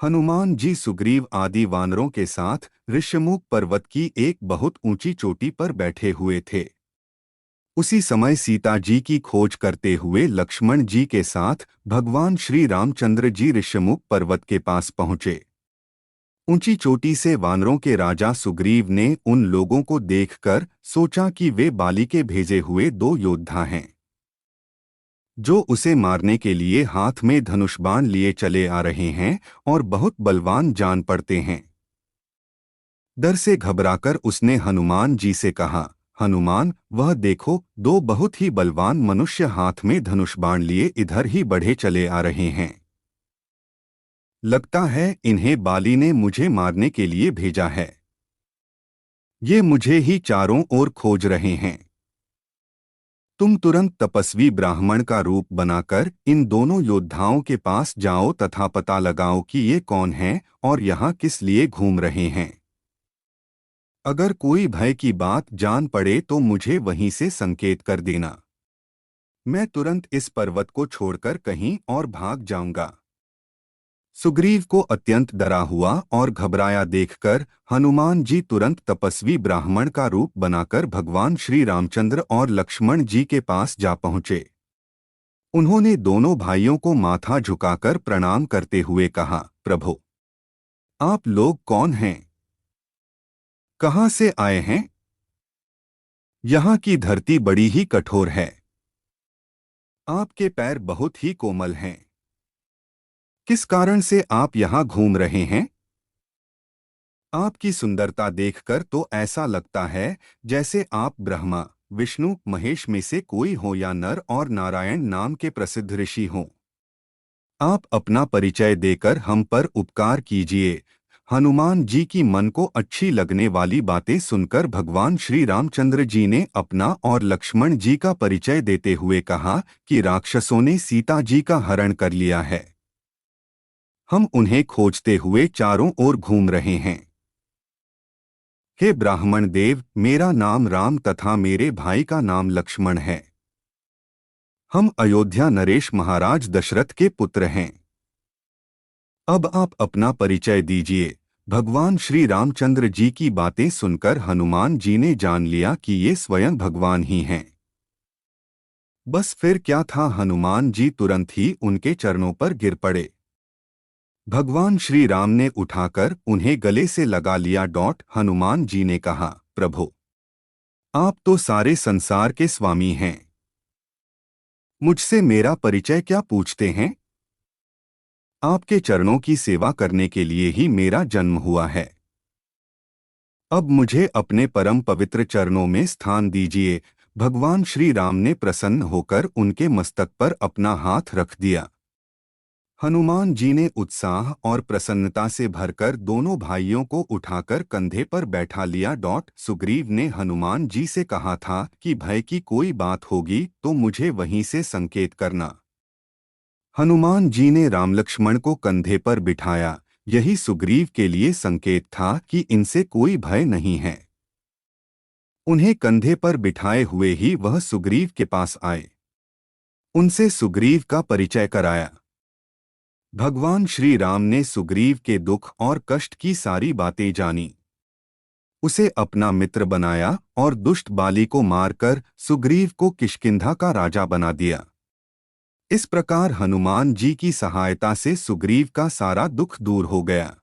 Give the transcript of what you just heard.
हनुमान जी सुग्रीव आदि वानरों के साथ ऋष्यमुख पर्वत की एक बहुत ऊंची चोटी पर बैठे हुए थे। उसी समय सीता जी की खोज करते हुए लक्ष्मण जी के साथ भगवान श्री रामचंद्र जी ऋष्यमुख पर्वत के पास पहुंचे। ऊंची चोटी से वानरों के राजा सुग्रीव ने उन लोगों को देखकर सोचा कि वे बाली के भेजे हुए दो योद्धा हैं, जो उसे मारने के लिए हाथ में धनुष बाण लिए चले आ रहे हैं और बहुत बलवान जान पड़ते हैं। डर से घबराकर उसने हनुमान जी से कहा, हनुमान, वह देखो, दो बहुत ही बलवान मनुष्य हाथ में धनुष बाण लिए इधर ही बढ़े चले आ रहे हैं। लगता है इन्हें बाली ने मुझे मारने के लिए भेजा है। ये मुझे ही चारों ओर खोज रहे हैं। तुम तुरंत तपस्वी ब्राह्मण का रूप बनाकर इन दोनों योद्धाओं के पास जाओ तथा पता लगाओ कि ये कौन हैं और यहाँ किस लिए घूम रहे हैं। अगर कोई भय की बात जान पड़े तो मुझे वहीं से संकेत कर देना। मैं तुरंत इस पर्वत को छोड़कर कहीं और भाग जाऊंगा। सुग्रीव को अत्यंत डरा हुआ और घबराया देखकर हनुमान जी तुरंत तपस्वी ब्राह्मण का रूप बनाकर भगवान श्री रामचंद्र और लक्ष्मण जी के पास जा पहुंचे। उन्होंने दोनों भाइयों को माथा झुकाकर प्रणाम करते हुए कहा, प्रभु, आप लोग कौन हैं? कहाँ से आए हैं? यहाँ की धरती बड़ी ही कठोर है। आपके पैर बहुत ही कोमल हैं। किस कारण से आप यहाँ घूम रहे हैं? आपकी सुंदरता देखकर तो ऐसा लगता है जैसे आप ब्रह्मा, विष्णु, महेश में से कोई हो या नर और नारायण नाम के प्रसिद्ध ऋषि हों। आप अपना परिचय देकर हम पर उपकार कीजिए। हनुमान जी की मन को अच्छी लगने वाली बातें सुनकर भगवान श्री रामचंद्र जी ने अपना और लक्ष्मण जी का परिचय देते हुए कहा कि राक्षसों ने सीता जी का हरण कर लिया है। हम उन्हें खोजते हुए चारों ओर घूम रहे हैं। हे ब्राह्मण देव, मेरा नाम राम तथा मेरे भाई का नाम लक्ष्मण है। हम अयोध्या नरेश महाराज दशरथ के पुत्र हैं। अब आप अपना परिचय दीजिए। भगवान श्री रामचंद्र जी की बातें सुनकर हनुमान जी ने जान लिया कि ये स्वयं भगवान ही हैं। बस फिर क्या था, हनुमान जी तुरंत ही उनके चरणों पर गिर पड़े। भगवान श्री राम ने उठाकर उन्हें गले से लगा लिया। हनुमान जी ने कहा, प्रभु, आप तो सारे संसार के स्वामी हैं। मुझसे मेरा परिचय क्या पूछते हैं? आपके चरणों की सेवा करने के लिए ही मेरा जन्म हुआ है। अब मुझे अपने परम पवित्र चरणों में स्थान दीजिए। भगवान श्री राम ने प्रसन्न होकर उनके मस्तक पर अपना हाथ रख दिया। हनुमान जी ने उत्साह और प्रसन्नता से भरकर दोनों भाइयों को उठाकर कंधे पर बैठा लिया। सुग्रीव ने हनुमान जी से कहा था कि भय की कोई बात होगी तो मुझे वहीं से संकेत करना। हनुमान जी ने रामलक्ष्मण को कंधे पर बिठाया। यही सुग्रीव के लिए संकेत था कि इनसे कोई भय नहीं है। उन्हें कंधे पर बिठाए हुए ही वह सुग्रीव के पास आए। उनसे सुग्रीव का परिचय कराया। भगवान श्री राम ने सुग्रीव के दुख और कष्ट की सारी बातें जानी। उसे अपना मित्र बनाया और दुष्ट बाली को मारकर सुग्रीव को किष्किंधा का राजा बना दिया। इस प्रकार हनुमान जी की सहायता से सुग्रीव का सारा दुख दूर हो गया।